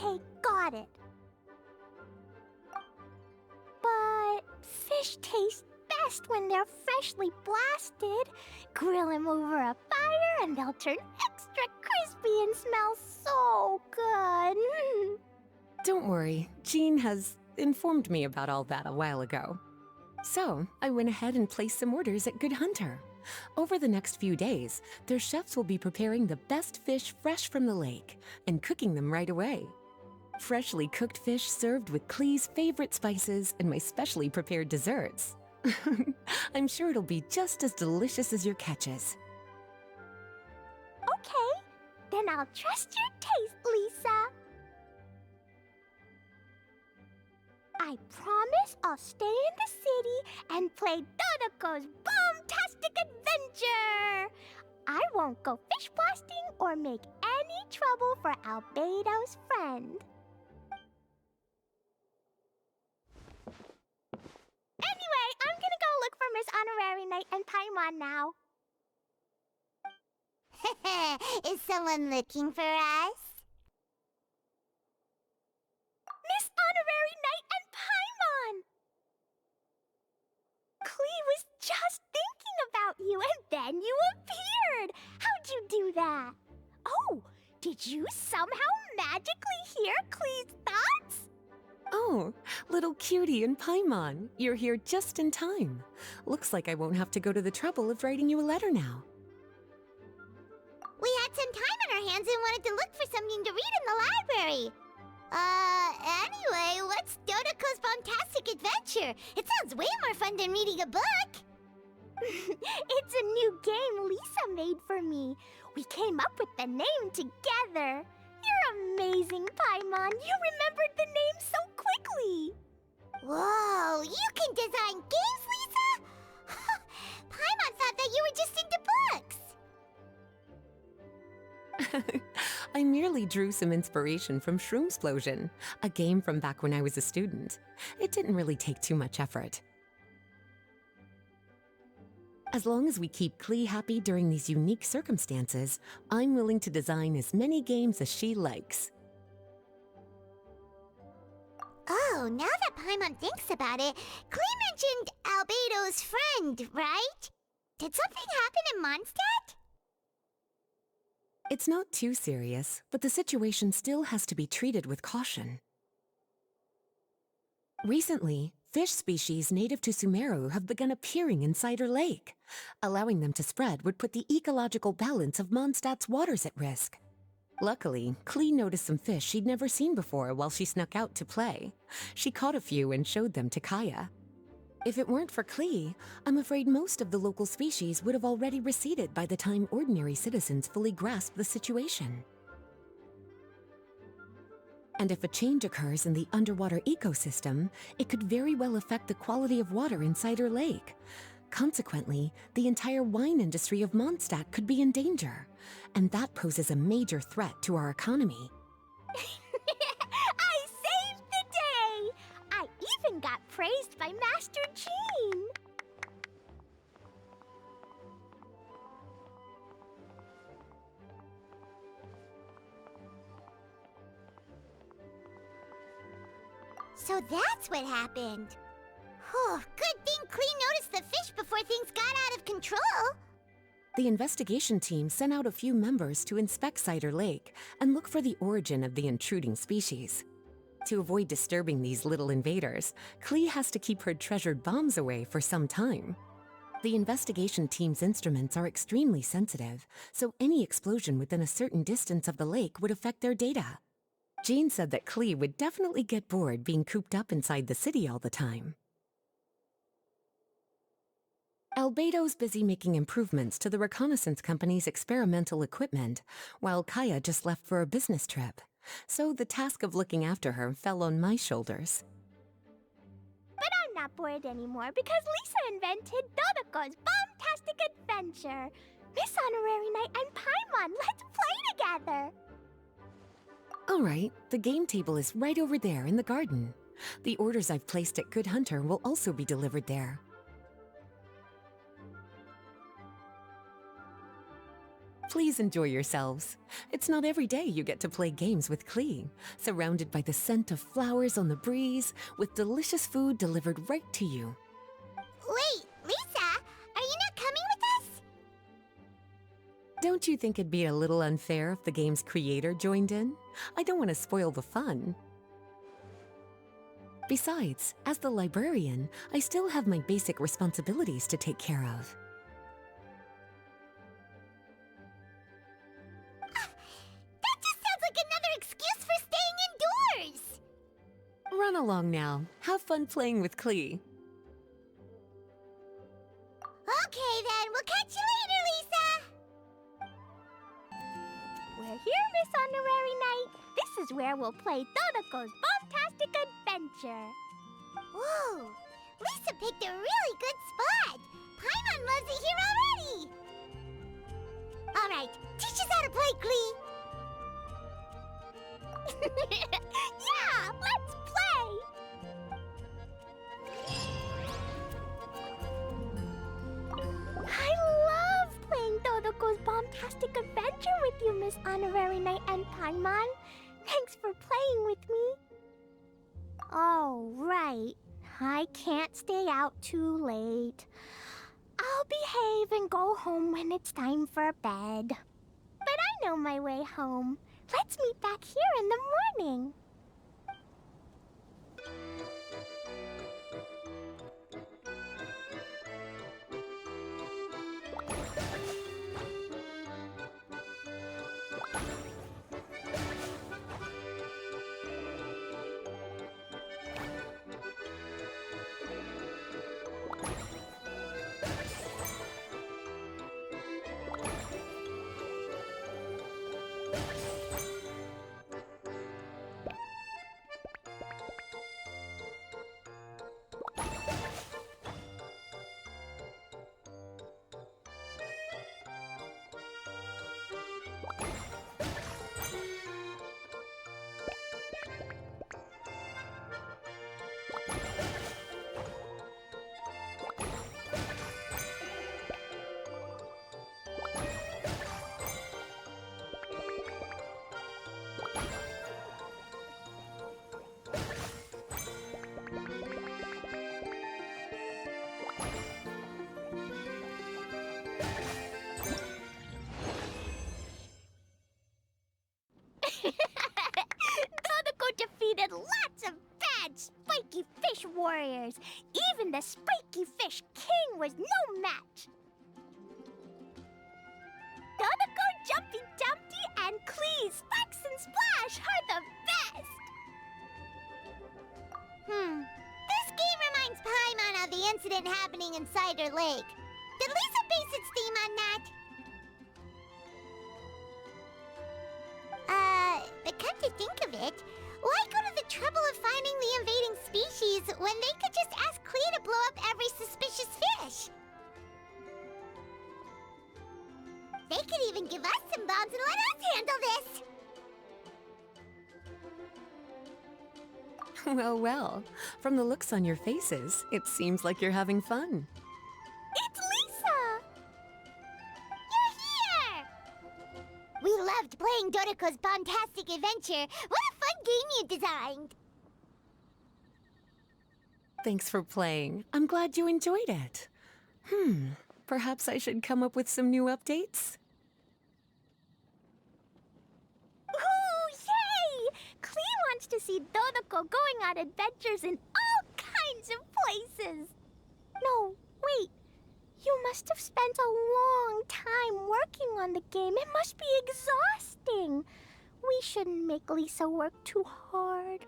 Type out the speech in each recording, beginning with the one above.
Okay, got it. But fish taste best when they're freshly blasted. Grill them over a fire and they'll turn extra crispy and smell so good. Don't worry, Jean has informed me about all that a while ago. So, I went ahead and placed some orders at Good Hunter. Over the next few days, their chefs will be preparing the best fish fresh from the lake and cooking them right away. Freshly cooked fish served with Clee's favorite spices and my specially prepared desserts. I'm sure it'll be just as delicious as your catches. Okay, then I'll trust your taste, Lisa. I promise I'll stay in the city and play Dodoco's boom-tastic adventure. I won't go fish blasting or make any trouble for Albedo's friend. Anyway, I'm gonna go look for Miss Honorary Knight and Paimon now. Is someone looking for us? Miss Honorary Knight and Paimon! Clee was just thinking about you and then you appeared! How'd you do that? Oh, did you somehow magically hear Clee's thoughts? Oh, little cutie and Paimon, you're here just in time. Looks like I won't have to go to the trouble of writing you a letter now. We had some time on our hands and wanted to look for something to read in the library. Anyway, what's Dodoco's Bombastic Adventure? It sounds way more fun than reading a book. It's a new game Lisa made for me. We came up with the name together. You're amazing, Paimon. You remembered the name so quickly. Whoa, you can design games, Lisa? Paimon thought that you were just into books. I merely drew some inspiration from Shroomsplosion, a game from back when I was a student. It didn't really take too much effort. As long as we keep Clee happy during these unique circumstances, I'm willing to design as many games as she likes. Oh, now that Paimon thinks about it, Clee mentioned Albedo's friend, right? Did something happen in Mondstadt? It's not too serious, but the situation still has to be treated with caution. Recently, fish species native to Sumeru have begun appearing in Cider Lake. Allowing them to spread would put the ecological balance of Mondstadt's waters at risk. Luckily, Clee noticed some fish she'd never seen before while she snuck out to play. She caught a few and showed them to Kaya. If it weren't for Clee, I'm afraid most of the local species would have already receded by the time ordinary citizens fully grasp the situation. And if a change occurs in the underwater ecosystem, it could very well affect the quality of water in Cider Lake. Consequently, the entire wine industry of Mondstadt could be in danger, and that poses a major threat to our economy. I saved the day! I even got praised by Master Jean! So that's what happened. Whew, good thing Clee noticed the fish before things got out of control. The investigation team sent out a few members to inspect Cider Lake and look for the origin of the intruding species. To avoid disturbing these little invaders, Clee has to keep her treasured bombs away for some time. The investigation team's instruments are extremely sensitive, so any explosion within a certain distance of the lake would affect their data. Jean said that Clee would definitely get bored being cooped up inside the city all the time. Albedo's busy making improvements to the reconnaissance company's experimental equipment, while Kaya just left for a business trip. So the task of looking after her fell on my shoulders. But I'm not bored anymore because Lisa invented Dodoco's Bombastic Adventure. Miss Honorary Knight and Paimon, let's play together! All right, the game table is right over there in the garden. The orders I've placed at Good Hunter will also be delivered there. Please enjoy yourselves. It's not every day you get to play games with Klee, surrounded by the scent of flowers on the breeze, with delicious food delivered right to you. Wait, Lisa, are you not coming with us? Don't you think it'd be a little unfair if the game's creator joined in? I don't want to spoil the fun. Besides, as the librarian, I still have my basic responsibilities to take care of. That just sounds like another excuse for staying indoors! Run along now. Have fun playing with Klee. Okay then, we'll catch you later, Lisa! We're here, Miss Honorary Knight. This is where we'll play Dodoco's Bombtastic Adventure. Whoa! Lisa picked a really good spot! Paimon loves it here already! Alright, teach us how to play, Klee! Yeah, let's play! I love playing Dodoco's Bombtastic Adventure with you, Miss Honorary Knight and Paimon. Thanks for playing with me. Oh, right. I can't stay out too late. I'll behave and go home when it's time for bed. But I know my way home. Let's meet back here in the morning. Dodoco defeated lots of bad spiky fish warriors. Even the spiky fish king was no match. Dodoco, Jumpy Dumpty, and Klee, Sparks and Splash are the best. This game reminds Paimon of the incident happening in Cider Lake. Did Lisa base its theme on that? But come to think of it, why go to the trouble of finding the invading species when they could just ask Klee to blow up every suspicious fish? They could even give us some bombs and let us handle this! Well, well. From the looks on your faces, it seems like you're having fun. It's Lisa! You're here! We loved playing Dodoco's Bombtastic Adventure. What a fun game you designed! Thanks for playing. I'm glad you enjoyed it. Perhaps I should come up with some new updates? Ooh, yay! Klee wants to see Dodoco going on adventures in all kinds of places. No, wait. You must have spent a long time working on the game. It must be exhausting. We shouldn't make Lisa work too hard.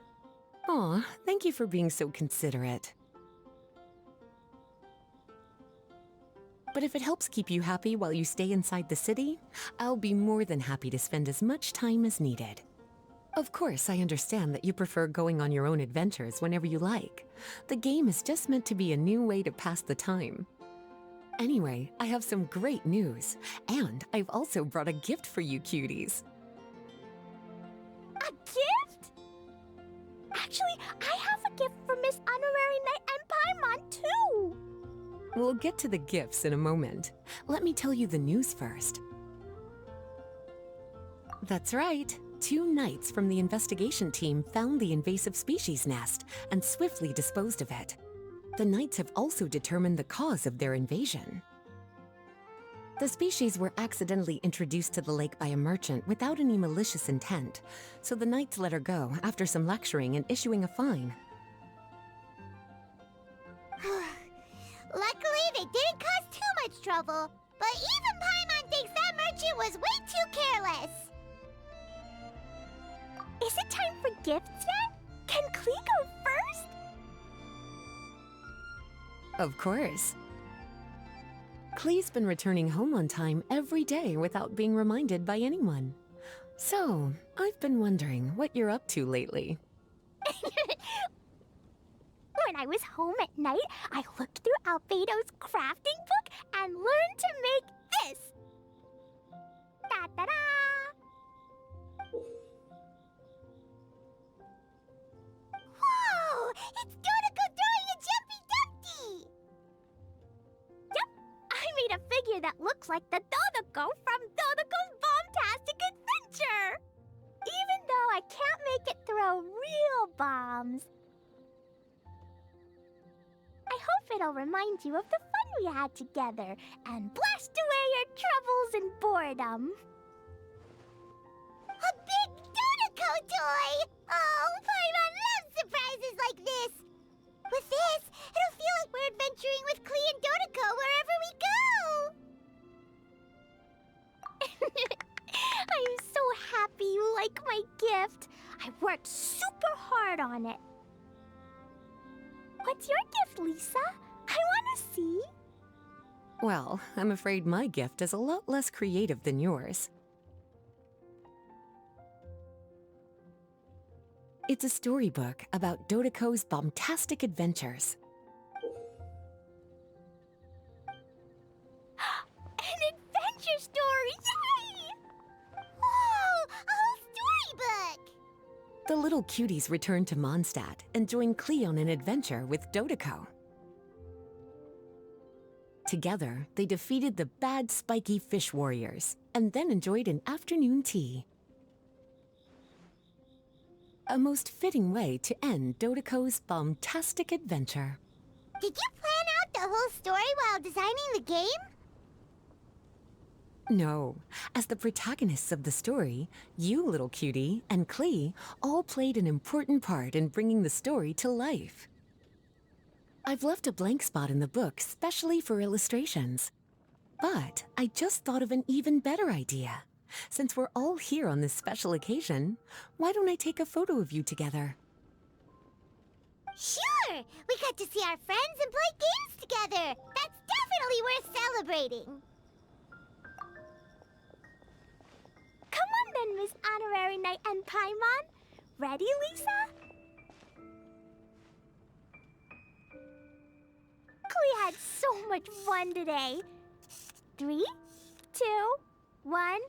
Aw, thank you for being so considerate. But if it helps keep you happy while you stay inside the city, I'll be more than happy to spend as much time as needed. Of course, I understand that you prefer going on your own adventures whenever you like. The game is just meant to be a new way to pass the time. Anyway, I have some great news, and I've also brought a gift for you cuties. A gift? Actually, I have a gift for Miss Honorary Knight and Paimon, too. We'll get to the gifts in a moment. Let me tell you the news first. That's right. 2 knights from the investigation team found the invasive species nest and swiftly disposed of it. The knights have also determined the cause of their invasion. The species were accidentally introduced to the lake by a merchant without any malicious intent, so the knights let her go after some lecturing and issuing a fine. Luckily, they didn't cause too much trouble. But even Paimon thinks that merchant was way too careless. Is it time for gifts yet? Can Klee go first? Of course. Klee's been returning home on time every day without being reminded by anyone. So, I've been wondering what you're up to lately. When I was home at night, I looked through Albedo's crafting book and learned to make this. Da-da-da! Whoa! It's Dodoco throwing a jumpy dumpty! Yep, I made a figure that looks like the Dodoco from Dodoco's Bombtastic Adventure! Even though I can't make it throw real bombs. I hope it'll remind you of the fun we had together and blast away your troubles and boredom. A big Dodoco toy! Oh, Paimon loves surprises like this! With this, it'll feel like we're adventuring with Klee and Dodoco wherever we go! I'm so happy you like my gift. I worked super hard on it. What's your gift, Lisa? I want to see. Well, I'm afraid my gift is a lot less creative than yours. It's a storybook about Dodoco's bombtastic adventures. An adventure story! Yay! Whoa! A whole storybook! The little cuties return to Mondstadt and join Klee on an adventure with Dodoco. Together, they defeated the bad spiky fish warriors and then enjoyed an afternoon tea. A most fitting way to end Dodoco's bombtastic adventure. Did you plan out the whole story while designing the game? No, as the protagonists of the story, you, little cutie, and Klee all played an important part in bringing the story to life. I've left a blank spot in the book specially for illustrations. But I just thought of an even better idea. Since we're all here on this special occasion, why don't I take a photo of you together? Sure! We got to see our friends and play games together! That's definitely worth celebrating! Come on then, Miss Honorary Knight and Paimon. Ready, Lisa? Klee had so much fun today. 3, 2, 1...